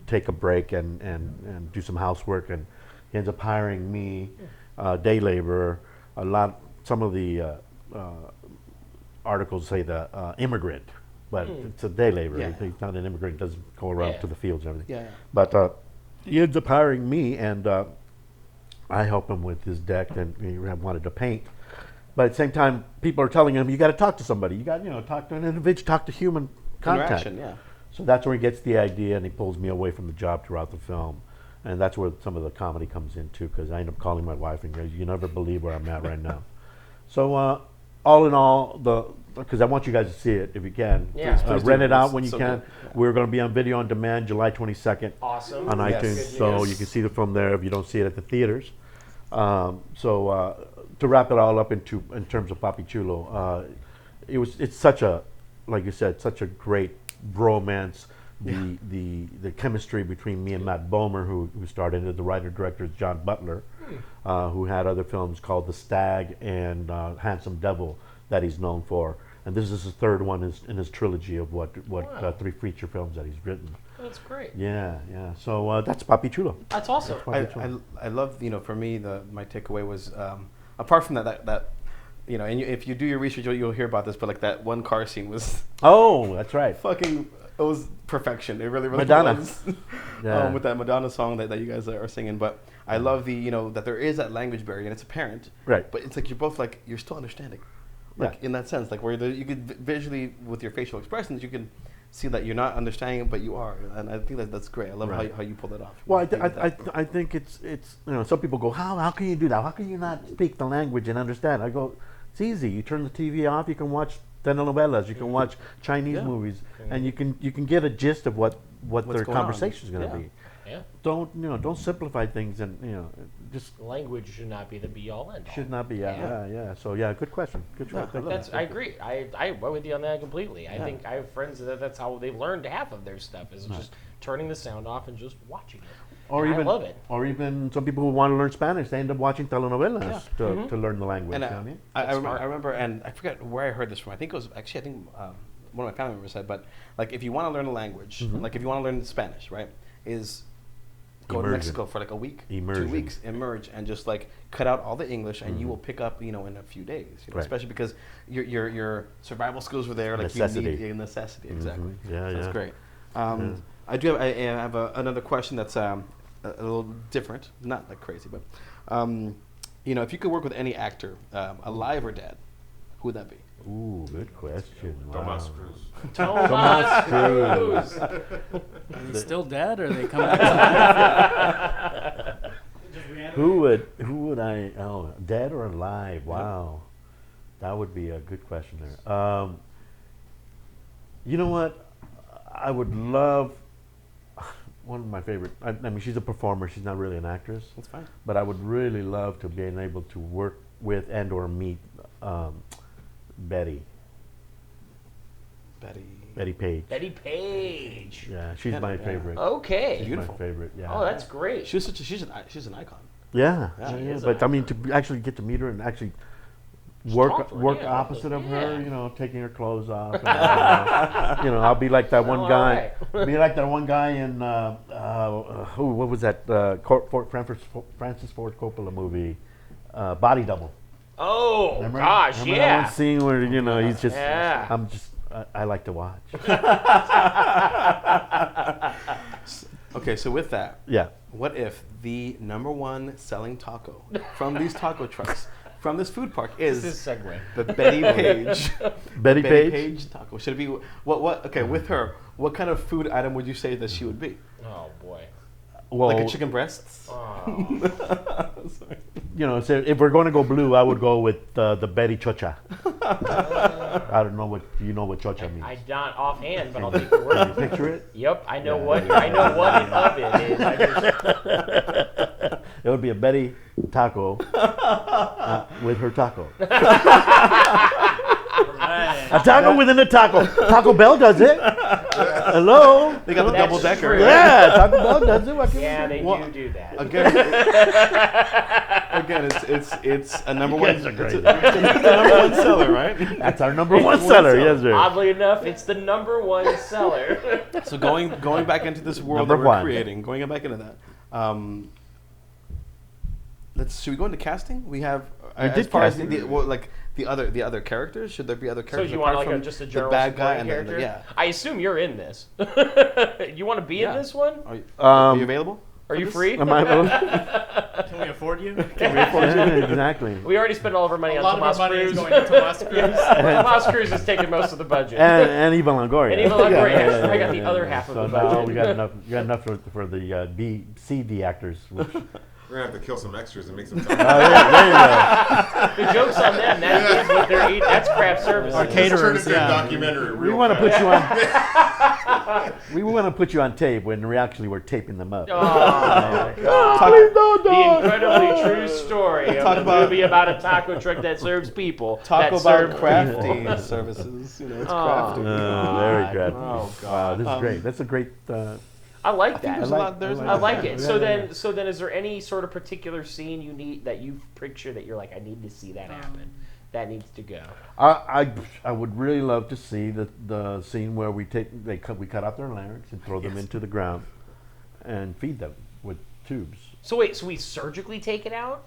take a break and do some housework, and he ends up hiring me, day laborer. Some of the articles say the immigrant, but it's a day laborer. Yeah. He's not an immigrant; doesn't go around Yeah. to the fields and everything. Yeah. But he ends up hiring me, and I help him with his deck, and he wanted to paint. But at the same time, people are telling him, you got to talk to somebody. You got talk to an individual, talk to human contact. Interaction, yeah. So that's where he gets the idea, and he pulls me away from the job throughout the film. And that's where some of the comedy comes in, too, because I end up calling my wife and goes, you never believe where I'm at right now. So all in all, because I want you guys to see it if you can. Yeah. Please do. Rent it out It's when you so can. good. Yeah. We're going to be on video on demand July 22nd Awesome. on Yes. iTunes, Good so news. you can see the film there if you don't see it at the theaters. To wrap it all up in terms of Papi Chulo, it's such a, like you said, such a great bromance. The chemistry between me and Matt Bomer, who started it, the writer director is John Butler, who had other films called The Stag and Handsome Devil that he's known for, and this is his third one in his trilogy of Wow. 3 feature films that he's written. That's great. Yeah. So that's Papi Chulo. That's awesome. I love, for me, my takeaway was, apart from that and if you do your research, you'll hear about this, but like that one car scene was Oh, that's right. fucking, it was perfection. It really Madonna. was. Yeah. With that Madonna song that you guys are singing. But I love that there is that language barrier, and it's apparent. Right. But it's like you're both like, you're still understanding. Like Yeah. in that sense, like where you could visually, with your facial expressions, you can see that you're not understanding, but you are. And I think that's great. I love Right. how you pull that off. Well, I I think it's some people go, how can you do that? How can you not speak the language and understand? I go, it's easy. You turn the TV off. You can watch telenovelas. You can watch Chinese Yeah. movies, and you can get a gist of what What's their going on. conversation is going to Yeah. be. Yeah. Don't simplify things, and just Language should not be the be all end all. should not be. Yeah. So good question. Good Yeah, question. I agree. I went with you on that completely. I think I have friends that's how they've learned half of their stuff is just turning the sound off and just watching it. Or And even I love it. Or even some people who want to learn Spanish, they end up watching telenovelas to learn the language. And you know what I mean? That's I remember, and I forget where I heard this from. I think it was actually, one of my family members said, but like if you want to learn a language, like if you want to learn Spanish, right, is go to Immersion. Mexico for like a week, Immersion. 2 weeks, immerse, and just like cut out all the English, and you will pick up, in a few days. Right. Especially because your survival skills were there, like Necessity. you need a necessity, exactly. Yeah, So that's yeah. great. I do have I have another question that's a little different, not like crazy, but if you could work with any actor, alive or dead, who would that be? Ooh, good question. Tomas Wow. Cruz. Tomas Cruz. Are they still dead, or are they coming back? Who would I? Oh, dead or alive? Wow, that would be a good question there. You know what? I would love. one of my favorite. I mean, she's a performer. She's not really an actress. That's fine. But I would really love to be able to work with and or meet Betty Page. Betty Page. Yeah, she's my favorite. Okay. She's Beautiful. my favorite. Yeah. Oh, that's great. She's an icon. Yeah, She is but an I mean, to actually get to meet her and actually talk to her, work yeah. opposite of her, Yeah. you know, taking her clothes off. And, you know, I'll be like that one Oh, guy. alright. Be like that one guy in what was that Francis Ford Coppola movie, Body Double. Oh, Remember? gosh, Remember that yeah. one scene where you know he's just, Yeah. I like to watch. Okay, so with that, Yeah. what if the #1 selling taco from these taco trucks from this food park is This is segue. the Betty Page? Betty Page. Taco. Should it be what? Okay, with her, what kind of food item would you say that she would be? Oh, boy. Well, Like a chicken breast? Oh. Sorry. you know, so if we're going to go blue, I would go with the Betty Chocha. I don't know what you know what chocha means. I not offhand, but I'll take your word. Can you picture it? Yep, I know Yeah. what an oven is. I just, It would be a Betty taco with her taco. Right. A taco within a taco. Taco Bell does it. Hello. They got the That's double decker. true. Yeah, Taco Bell does it. What can yeah, we they say? do that. Again, it's a number You one. guys are great. It's the #1 seller, right? That's our #1 seller. Yes, sir. Oddly enough, it's the #1 seller. So going back into this world Number that we're one. creating, going back into that. Should we go into casting? We have We as did far as casting. the other characters. Should there be other So characters? you want apart like from just a the general bad guy supporting and character? yeah. I assume you're in this. You want to be in Yeah. this one? Are you available? Are for you this? free? Am I? Can we afford you? Yeah, exactly. We already spent all of our money A on lot of our Tomas money is Cruz. going to Tomas Cruz. Tomas Cruz is taking most of the budget. And Eva Longoria. And Eva Longoria. I got the other half of so the now budget. we got enough for the C actors. Which, We're gonna have to kill some extras and make some there time. you go. The joke's on them. That is what they're eating. That's craft service. Our Let's turn caterers, it into a yeah. documentary. We real want to fast. put you on. We want to put you on tape when we actually were taping them up. Oh, God. Please don't, The don't. incredibly true story of Talk a about- movie about a taco truck that serves people. Talk that about serve crafty services. You know, it's crafty. Very good. Oh, Wow, this is great. That's a great. I like that. There's I a like- lot. There's I like it. So Yeah. then, is there any sort of particular scene you need that you picture that you're like, I need to see that happen? That needs to go. I would really love to see the scene where we cut out their larynx and throw them into the ground and feed them with tubes. So wait, so we surgically take it out?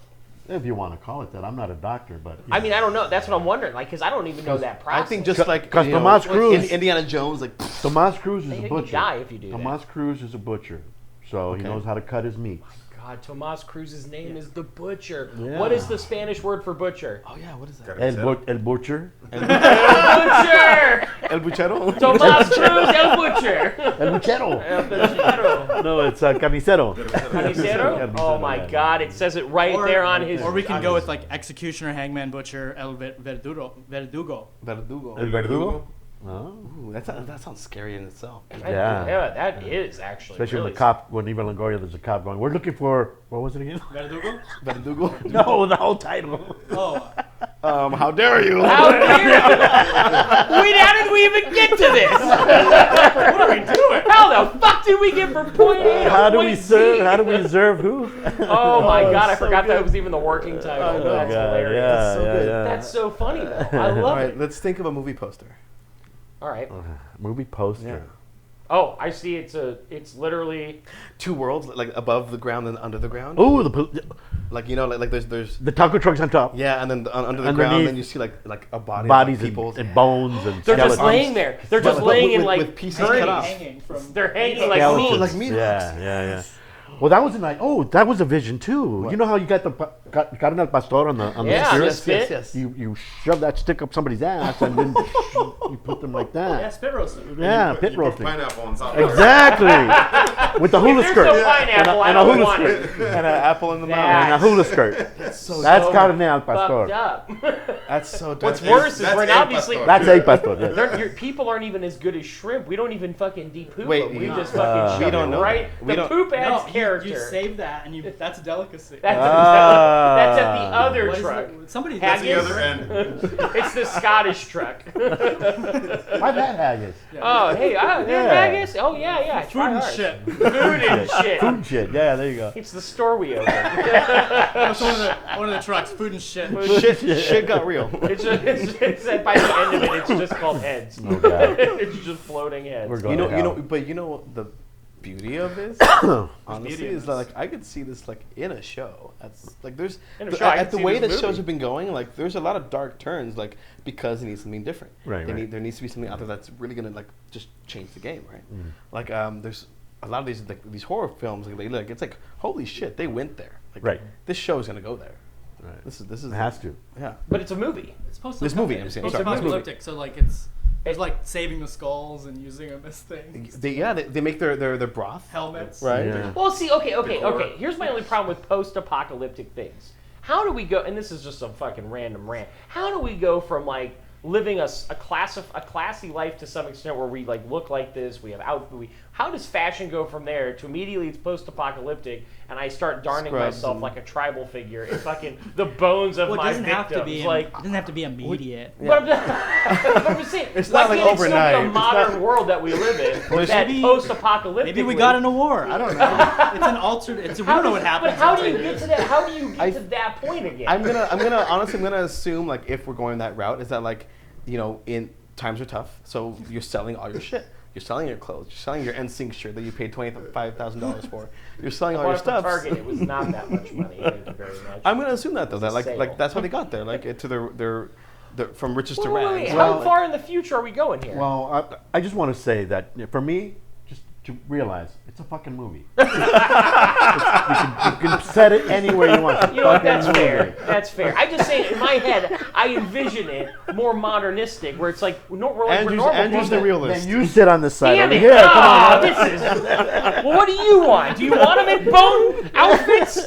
If you want to call it that, I'm not a doctor, but I mean, I don't know. That's what I'm wondering. Like, because I don't even know that I process. think just like 'cause you know, Tomas like Cruz- Indiana Jones, like Tomas Cruz is Hey, a you butcher. die if you do that. Tomas Cruz is a butcher, so he Okay. knows how to cut his meat. God, Tomas Cruz's name is the Butcher. Yeah. What is the Spanish word for butcher? oh yeah, what is that? Gotta El Butcher. Butcher! El Buchero. Tomas Cruz, el Butcher! El Buchero. El Butchero. No, it's Carnicero. Carnicero? Oh my yeah. God, it says it right there on his. Or we can go with like executioner, hangman, butcher, el verdugo. Verdugo. El Verdugo. Oh. Ooh, that sounds scary in itself. Yeah. Yeah, that is actually. Especially really when the cop, when Eva Longoria, there's a cop going, we're looking for, what was it again? Verdugo? Verdugo. No, the whole title. Oh, How dare you? How dare you? How did we even get to this? What are we doing? How the fuck did we get from point A to How do we point serve? Z? How do we serve who? Oh my God, I so forgot that good. was even the working title. Oh, That's God, hilarious. yeah, so yeah, good. yeah. That's so funny though. I All love right, it. let's think of a movie poster. All right. Movie poster. Oh, I see. It's literally. Two worlds, like above the ground and under the ground. Oh, Like you know, like there's the taco truck's on top. yeah, and then under the Underneath, ground, then you see like a body, Bodies like and, people's and bones and They're just skeletons. laying there. They're just But laying in with like pieces gurneys. cut off. hanging from. They're hanging like Skeletons. meat. Like meat Yeah, yeah, yeah. Well, that was that was a vision too. You know how you got the carne al pastor on the spit? Yes. You shove that stick up somebody's ass and then you put them like that. Yeah, spit roasting. Yeah, You pit put roasting. pineapple on top. Exactly. With the hula If skirt. there's no pineapple, I and a don't hula want skirt. it. And an apple in the mouth. And a hula skirt. That's So carne al pastor. fucked up. That's so dope. What's worse is That's we're el obviously pastor. That's a pastor. Yes. your people aren't even as good as shrimp. We don't even fucking depoop Wait, them. We you- just fucking we shove don't it know right. that. We The don't- poop adds No, character. you save that, and that's a delicacy. That's at the other What is truck. it? Somebody That's the Haggis? other end. It's the Scottish truck. I've had haggis. Oh, hey, Yeah. haggis? Oh, yeah. Food try and ours. shit. Food and shit. Food shit. Yeah, there you go. It's the store we open. That's one of the trucks. Food and shit. Shit got real. It's by the end of it, it's just called heads. Oh, God. It's just floating heads. We're going to hell. But the beauty of this, honestly, is that, like I could see this like in a show. That's like there's In a show, I at could the see way this that shows movie. have been going. Like there's a lot of dark turns, like because it needs something different. Right. There needs to be something out there that's really gonna like just change the game, right? Like there's a lot of these horror films. Like it's like holy shit, they went there. Like, Right. This show is gonna go there. Right. This is It has to. yeah. But it's a movie. It's This movie, I'm It's saying, sorry, this post-apocalyptic, so like it's like saving the skulls and using them as things. They make their broth. Helmets. Right. Yeah. Well, see, okay. Decor. Here's my only problem with post-apocalyptic things. How do we go? And this is just some fucking random rant. How do we go from like living a classy life to some extent where we like look like this, we have outfit. How does fashion go from there to immediately it's post-apocalyptic and I start darning Scrubs myself and- like a tribal figure and fucking the bones of Well, my it doesn't victims? have to be. Like, It doesn't have to be immediate. but I'm just saying, It's why not like can't it still overnight. be the It's modern not- world that we live in? Well, that maybe- post-apocalyptic. Maybe we got in a war. I don't know. It's an alternate. We don't know what happens. But how do you until get it to is. that? How do you get to that point again? I'm gonna honestly I'm gonna assume like if we're going that route is that like in times are tough, so you're selling all your shit. You're selling your clothes. You're selling your NSYNC shirt that you paid $25,000 for. You're selling all your Bought it from stuff. Target, it was not that much money. Thank you very much. I'm gonna assume that though. That Sale. like that's how they got there. Like to their from riches to Wait, rags. how Like, far in the future are we going here? Well, I just want to say that for me, just to realize it's a fucking movie. You can set it anywhere you want. It's a you know what? fucking That's movie. fair. That's fair. I just say in my head, I envision it more modernistic, where it's like we're normal. Andrew's the people. realist. Then you sit on the side Damn over it! here. Come Ah, on. this is. Well, what do you want? Do you want them in bone outfits?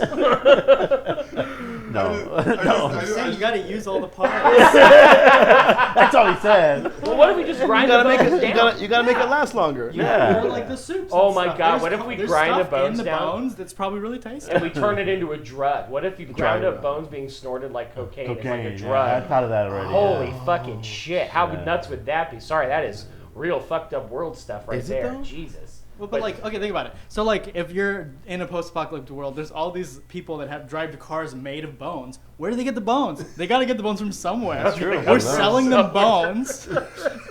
No, I no. just- You gotta use all the parts. That's all he said. Well, what if we just you grind gotta the make bones it. down? You gotta make it last longer. Yeah. Or like the soups. Oh and my stuff. God, There's what if we there's grind the stuff bones in the down? bones that's probably really tasty. And we turn it into a drug. What if you ground drug. up bones being snorted like cocaine? It's like a Cocaine. drug. Yeah, I thought of that already. Holy yeah. fucking shit. How Yeah. nuts would that be? Sorry, that is real fucked up world stuff right Is it, there. though? Jesus. Well, but like, okay, think about it. So like, if you're in a post-apocalyptic world, there's all these people that drive cars made of bones. Where do they get the bones? They got to get the bones from somewhere. That's true. We're selling them bones.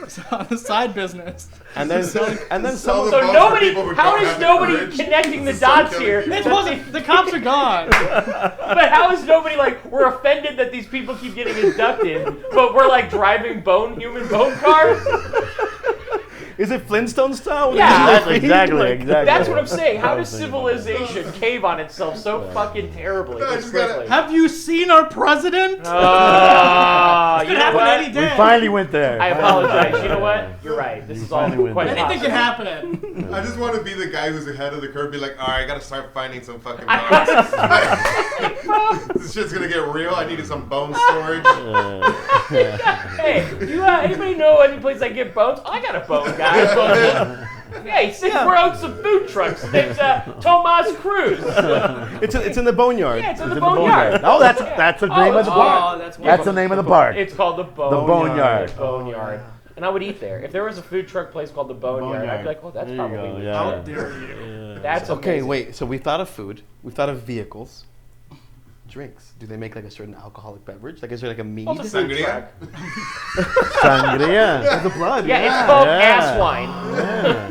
It's on the side business. And then Sell someone. the So bones nobody, to people who how don't is have the nobody courage connecting the to start dots killing here? people. It wasn't. The cops are gone. But how is nobody like, we're offended that these people keep getting inducted, but we're like driving human bone cars? Is it Flintstone style? Yeah. Exactly. That's what I'm saying. How I does was thinking about that. civilization cave on itself so fucking terribly? No, I this just gotta- quickly? Have you seen our president? You Could know happen what? any We day. finally went there. I apologize. You know what? You're right. This You is all finally went quite there. Anything possible. can happen. I just want to be the guy who's ahead of the curve. Be like, all right, I gotta start finding some fucking bones. This shit's gonna get real. I needed some bone storage. Hey, you anybody know any place I can get bones? I got a bone guy. Hey, we're out some food trucks. It's Tomas Cruz. It's in the boneyard. Yeah, it's in the It's in the boneyard. Oh, that's the name of the Oh, park. that's That's the name of the park. It's called the Boneyard. Boneyard. Boneyard. And I would eat there. If there was a food truck place called the Boneyard, I'd be like, well, that's There you probably go, me. yeah. How dare you? That's Okay, amazing. wait. So we thought of food. We thought of vehicles. Drinks. Do they make like a certain alcoholic beverage? Like is there like a mead? Well, it's a food Sangria? truck. Sangria. The blood. Yeah, it's called Yeah. ass wine. Yeah.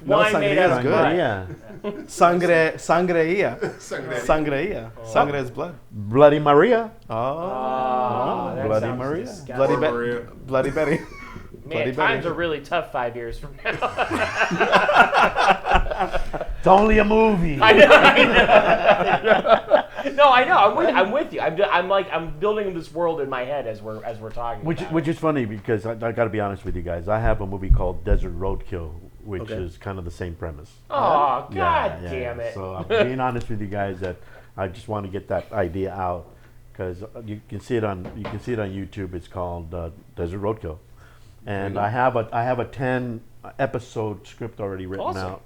Wine made sangria out is of good. blood. Sangria. Sangria. Sangria. Sangria. Sangria is blood. Bloody Maria. Oh. Oh, that Bloody sounds Maria. disgusting. Bloody Maria. Bloody Betty. Man, Bloody times Betty. are really tough 5 years from now. It's only a movie. I know. No, I know. I'm with you. I'm building this world in my head as we're talking. Which is funny because I got to be honest with you guys. I have a movie called Desert Roadkill, which is kind of the same premise. Oh, God damn it! So I'm being honest with you guys that I just want to get that idea out because you can see it on YouTube. It's called Desert Roadkill, and I have a 10 episode script already written out.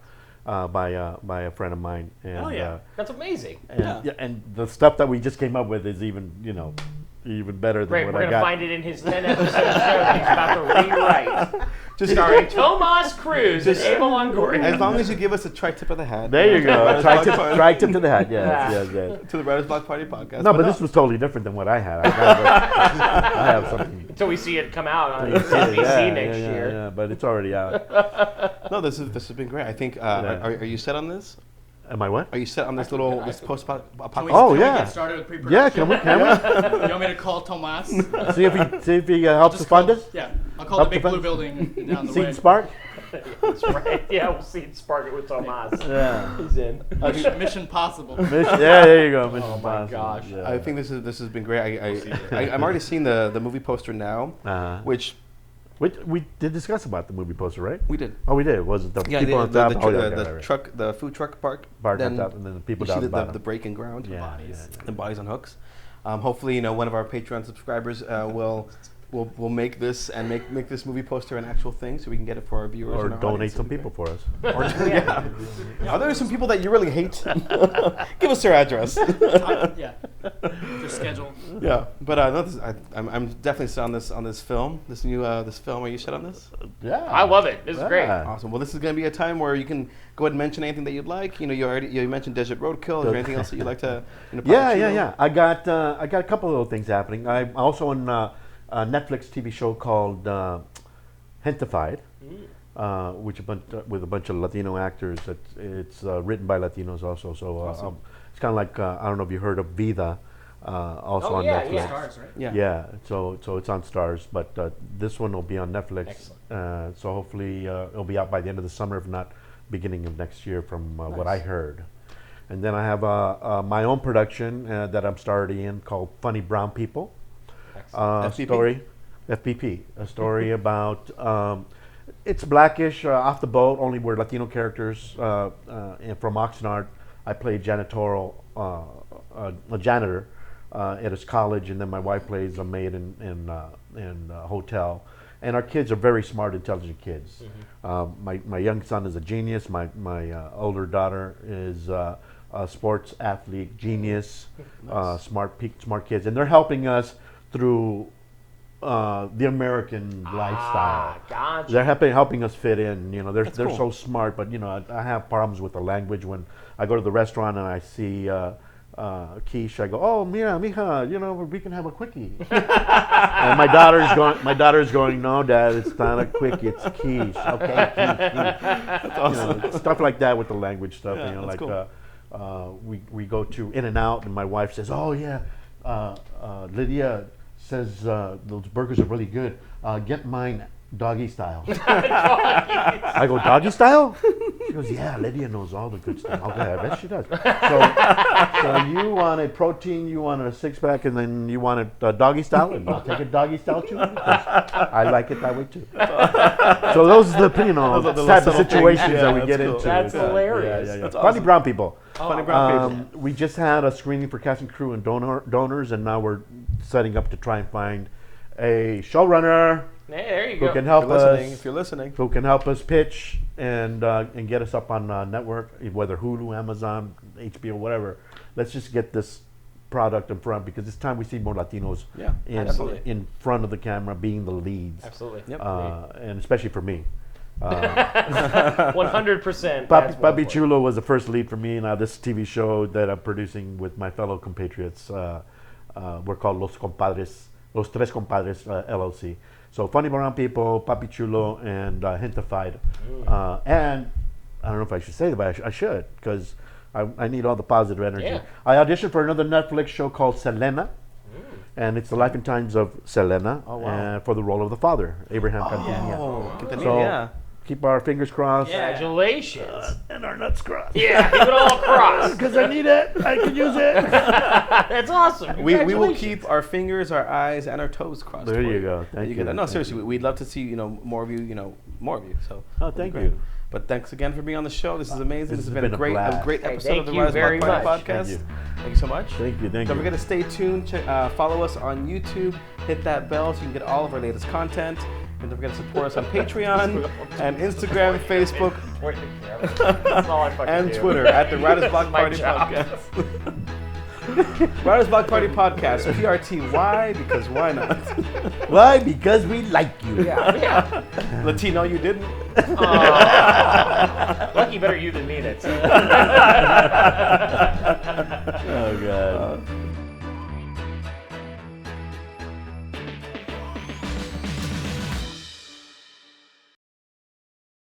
By a friend of mine, and that's amazing. And the stuff that we just came up with is even better than what I got. We're gonna find it in his 10 episode show that he's about to rewrite. Just starring Tomas Cruz and Ava Longoria. As long as you give us a tri-tip of the hat. There you go. Tri-tip to the hat. Yes. To the Writers Block Party podcast. No, but this was totally different than what I had. I have something. Until we see it come out on CBC next year. Yeah, but it's already out. No, this has been great. I think. Are you set on this? Am I what? Are you set on this this post-apocalypse? Can we get started with pre-production? Yeah, can we? You want me to call Tomas? See if he helps us fund us? Yeah, I'll call the big blue building down the way. Seed Spark? That's right. Yeah, we'll see it spark it with Tomas. Yeah. He's in. Mission possible. There you go. Mission Oh my Possible. gosh. Yeah. I think this has been great. I'm already seeing the movie poster now, which we did discuss about the movie poster, right? we did. Oh, we did. Was it the people on top? Truck, the food truck park. Then, and then the people you down see the bottom. the breaking ground. Yeah. The bodies on hooks. Hopefully, one of our Patreon subscribers will make this and make this movie poster an actual thing, so we can get it for our viewers. Or and our donate audience. some people for us. Are there some people that you really hate? Give us their address. Yeah. Their schedule. Yeah, but no, I'm definitely set on this film. This film. Are you set on this? Yeah. I love it. This is great. Awesome. Well, this is going to be a time where you can go ahead and mention anything that you'd like. You mentioned Desert Roadkill. Is there anything else that you'd like to? Yeah. I got a couple of little things happening. I'm also on a Netflix TV show called gente-fied, which with a bunch of Latino actors. It's written by Latinos also. So awesome. it's kind of like I don't know if you heard of Vida. Also on Netflix. Yeah. Stars, right? Yeah. So it's on Stars, but this one will be on Netflix. So hopefully it'll be out by the end of the summer, if not beginning of next year, from what I heard. And then I have my own production that I'm starring in called Funny Brown People. FPP? FPP. A story about it's Blackish, off the boat, only we're Latino characters. And from Oxnard, I play a janitor at his college, and then my wife plays a maid in a hotel. And our kids are very smart, intelligent kids. Mm-hmm. My young son is a genius. My older daughter is a sports athlete, genius. Nice. Smart kids, and they're helping us through the American lifestyle. Gotcha. They're helping us fit in. They're cool. so smart, but I have problems with the language. When I go to the restaurant and I see quiche, I go, "Oh, mira, mija, we can have a quickie." And my daughter's going, "No, Dad, it's not a quickie, it's quiche." Okay, quiche. That's awesome. Stuff like that with the language stuff. Yeah, cool. We go to In-N-Out, and my wife says, "Oh yeah, Lydia says those burgers are really good. Get mine doggy style." I go, "Doggy style?" She goes, "Yeah, Lydia knows all the good stuff." Okay, I bet she does. So you want a protein, you want a six-pack, and then you want a doggy style, and I'll take a doggy style too, because I like it that way too. So those are the type of situations that we get into. That's hilarious. Yeah. That's Funny awesome. Brown People. Funny Brown People. We just had a screening for cast and crew and donors, and now we're setting up to try and find a showrunner Hey, there you who go. can help If you're listening. who can help us pitch and get us up on network, whether Hulu, Amazon, HBO, whatever. Let's just get this product in front, because it's time we see more Latinos in front of the camera being the leads. Absolutely. Yep. And especially for me. 100%. Papi Chulo was the first lead for me. Now this TV show that I'm producing with my fellow compatriots, we're called Los Tres Compadres LLC. So Funny Brown People, Papi Chulo, and gente-fied. And I don't know if I should say that, but I should, because I need all the positive energy. Yeah. I auditioned for another Netflix show called Selena. And it's the life and times of Selena for the role of the father, Abraham Cantinilla. Oh, So, yeah. keep our fingers crossed. Yeah. Congratulations. And our nuts crossed. Yeah, keep it all across. Because I need it. I can use it. That's awesome. We will Congratulations. keep our fingers, our eyes, and our toes crossed. There for you go. Thank you. No, Thank seriously, you. we'd love to see more of you. More of you. So. Oh, it'd be thank great. you. But thanks again for being on the show. This is amazing. This has been a blast. great Hey, episode thank of the you Rise very Block Party much. Podcast. Thank you. Thank you so much. Thank you. Thank Don't you. forget to stay tuned. Follow us on YouTube. Hit that bell so you can get all of our latest content. And don't forget to support us on Patreon and Instagram, Facebook, Point the camera. That's all I fucking and do. Twitter at the Riders Block My Party job. Podcast. Riders Block Party Podcast. PRTY, because why not? Why? Because we like you. Yeah. Latino, you didn't. Lucky better you than me. That's. Oh, God.